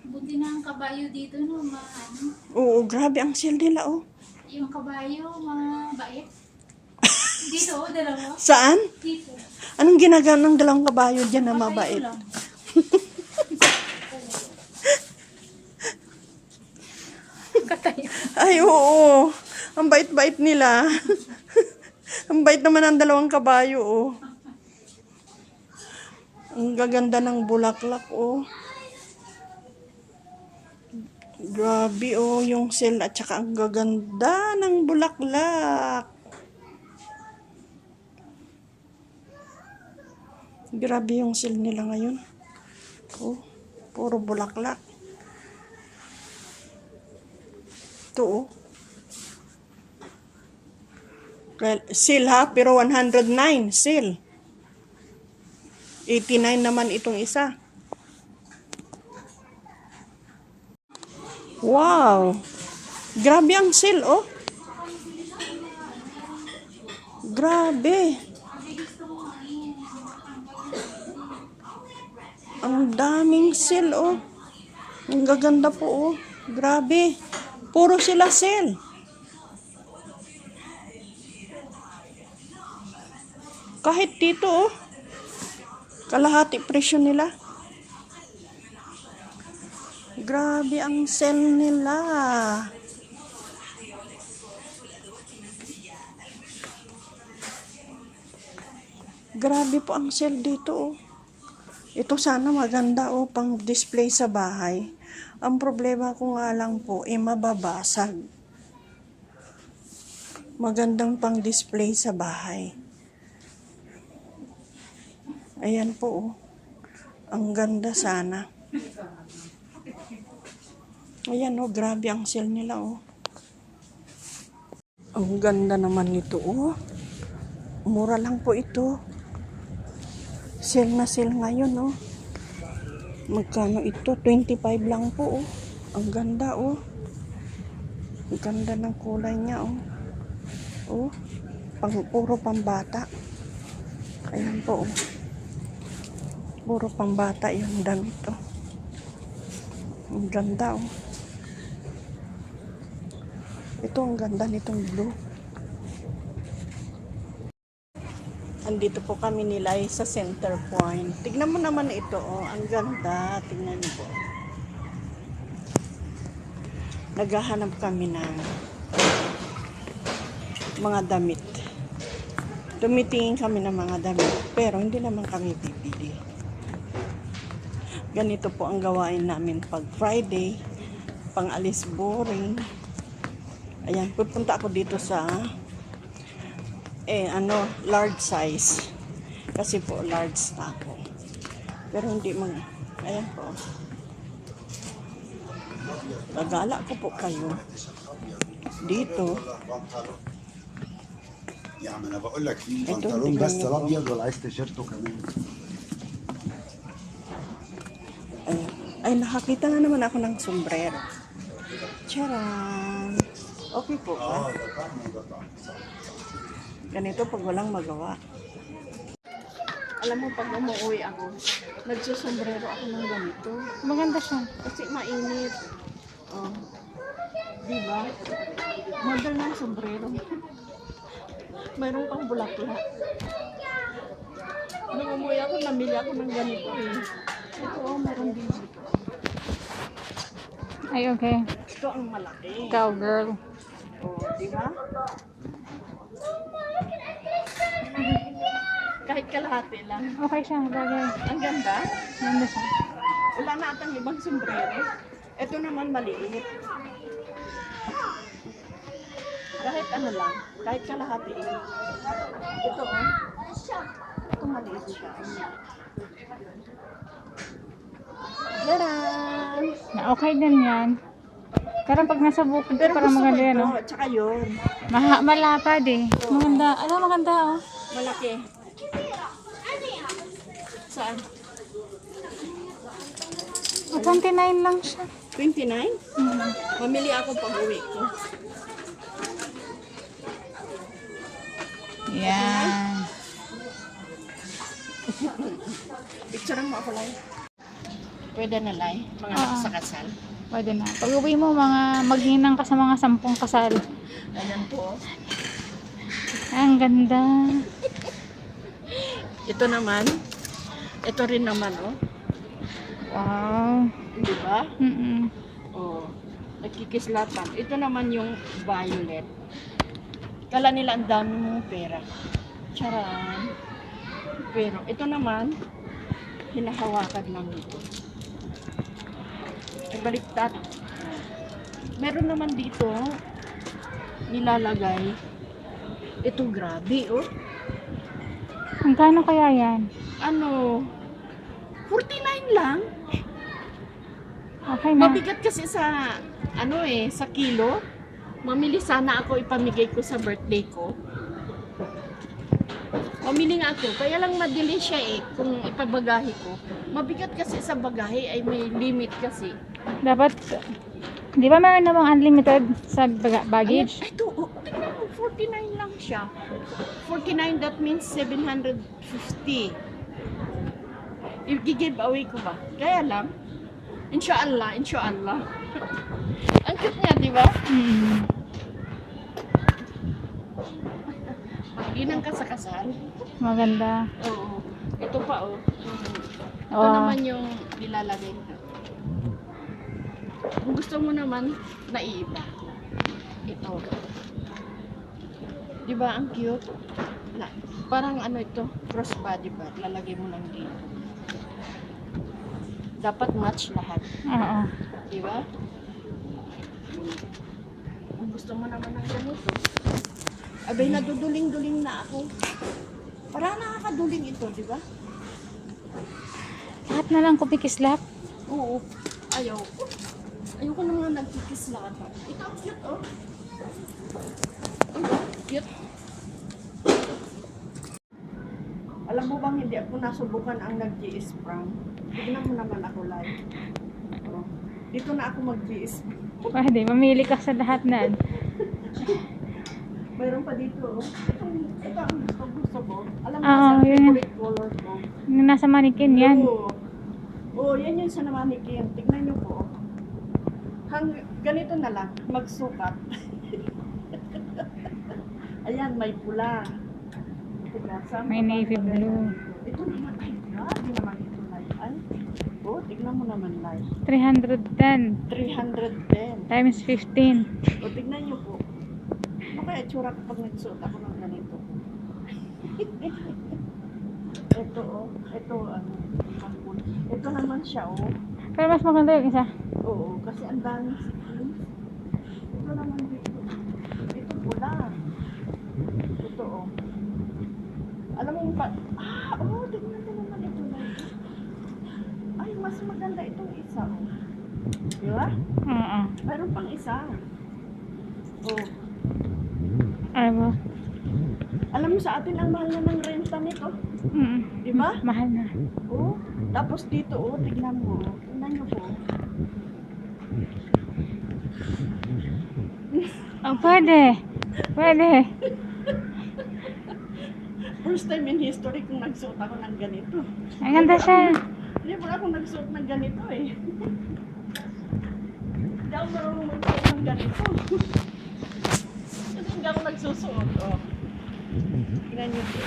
Buti na ang kabayo dito, no? Oo, grabe ang sale nila, oh. Yung kabayo, mabait. Dito, dalawa. Saan? Dito. Anong ginagawa ng dalawang kabayo dyan na mabait? Lang. Katayo. Ay, oo. Ang bait-bait nila. Ang bait naman ang dalawang kabayo, oh. Ang gaganda ng bulaklak, oh. Grabe, oh, yung sale at saka ang gaganda ng bulaklak. Grabe yung sale nila ngayon. Oh, puro bulaklak. Ito, oh. Well, sale ha, pero 109 sale. 89 naman itong isa. Wow! Grabe ang sale, oh. Grabe. Ang daming sale, oh. Ang gaganda po, oh. Grabe. Puro sila sale. Kahit dito, oh. Kalahati presyo nila. Grabe ang sale nila. Grabe po ang sale dito, oh. Ito sana maganda, oh, pang display sa bahay. Ang problema ko nga lang po, mababasag. Magandang pang display sa bahay. Ayan po, oh. Ang ganda sana. Ayan, oh, grabe ang sale nila, oh. Ang ganda naman nito, oh. Mura lang po ito. Sale na sale ngayon, oh. Magkano ito? 25 lang po, oh. Ang ganda, oh. Ang ganda ng kulay niya, oh. Oh, puro pambata. Ayan po, oh. Puro pambata yung damit, oh. Ang ganda, oh. Ito, ang ganda nitong blue. Andito po kami nilay sa Center Point. Tignan mo naman ito, oh. Ang ganda. Tignan niyo po. Naghahanap kami ng mga damit. Tumitingin kami ng mga damit. Pero hindi naman kami bibili. Ganito po ang gawain namin pag Friday. Pang-alis boring. Ayan, pupunta ako dito sa large size. Kasi po, large na ako. Pero hindi mga, ayan po. Gagala ko po kayo. Dito. يا عم انا بقول لك في بنطلون بس الابيض ولا عايز تيشيرته كمان. Ayan. Ay, nakakita na naman ako ng sombrero. Charan! Okay po ba? Ganito pag walang magawa. Alam mo, pag umuwi ako, nagsusombrero ako ng ganito. Maganda siya. Kasi mainit. Oh. Diba? Model ng sombrero. Mayroon pang bulaklak. Nung umuwi ako, namili ako ng ganito eh. Ito, oh, meron din dito. Ay, okay. Ito ang malaki. Cowgirl. Oh, diba? Kahit kalahati lang. Okay siya, bagay. Ang ganda. Ganda siya. Wala na atang ibang sombrero. Ito naman maliit. Kahit ano lang. Kahit kalahati. Ito, oh. Ito maliit siya. Yaran! Okay din yan. Pero pag nasa bukid ka, parang maganda yan, oh. Tsaka yun. Malapad eh. Maganda. Ano, maganda, oh. Malaki. Saan? 29 lang siya. 29? Mamili ako pag uwi ko. Yan. Picture mo ako lang. Pwede na lay, mga sa kasal. Pwede na. Pag uwi mo, maghinang ka sa mga 10 kasal. Ayan po. Ang ganda. Ito naman. Ito rin naman, oh. Wow. Di ba? Mm-mm. Oh, nagkikislatan. Ito naman yung violet. Kala nila ang dami mong pera. Charan. Pero ito naman, hinahawakan lang ito. Ay, baliktad. Meron naman dito, nilalagay. Ito, grabe, oh. Magkano kaya yan? Ano, 49 lang. Okay na. Mabigat kasi sa, sa kilo. Mamili sana ako, ipamigay ko sa birthday ko. Mamili nga ako, kaya lang madili siya kung ipabagahe ko. Mabigat kasi sa bagahe ay may limit kasi. Dapat, di ba meron namang unlimited sa baggage? Ay, ito, tingnan mo, 49 lang siya. 49, that means 750. I-give away ko ba? Kaya lang, inshallah. Ang cute niya, di ba? Mm. Maglinang ka sa kasal. Maganda. Oo. Ito pa, oh. Ito Oh. naman yung nilalagay ko. Kung gusto mo naman, naiiba. Ito. Di ba ang cute? Parang ito, crossbody ba? Lalagay mo lang dito. Dapat match lahat. Oo. Di ba? Kung gusto mo naman ng ganito. Abay, naduduling-duling na ako. Parang nakakaduling ito, di ba? Lahat na lang kupikislap. Oo. Ayaw. Ayoko na nga nagkikislatan. Ito ang cute, oh. Cute. Alam mo bang hindi ako nasubukan ang nag-GS prank? Tignan mo naman ako live. Oh. Dito na ako mag-GS. Pwede, mamili ka sa lahat na. Mayroon pa dito, oh. Ito ang gusto ko. Alam mo Ah, sa yun. favorite color ko. Yung nasa manikin yan. Oo, yan yung sa namanikin. Tignan nyo po. Ganito na lang, magsukat. Ayan, may pula. May navy blue. Ito naman, ay, grabe naman ito, live. Ay, oh, tignan mo naman, live. 310 310. times 15. O, tignan nyo po. Ano kaya tsura ko pag nagsuot ako ng ganito? Ito, oh. Ito, pangkul. Ito naman siya, oh. Pero mas maganda yung isa. Oo, kasi ang dami skin. Ito naman dito. Ito pula. Ito, oh. Alam mo yung tignan mo naman ito na. Ay, mas maganda itong isa, oh. Di ba? Oo. Mayroon pang isa. Oh. Ay ba? Alam mo sa atin, ang mahal na ng renta nito. Di ba? Mahal na. Oh. Tapos dito, oh, tignan mo. Tignan nyo po. Oh, pwede. Pwede. First time in history kung nagsuot ako ng ganito. Ang ganda siya. Hindi pa ako nagsuot ng ganito eh. Hindi ako marunong magsuot ng ganito. Kasi hindi ako nagsusuot. Oh. Tingnan niyo po.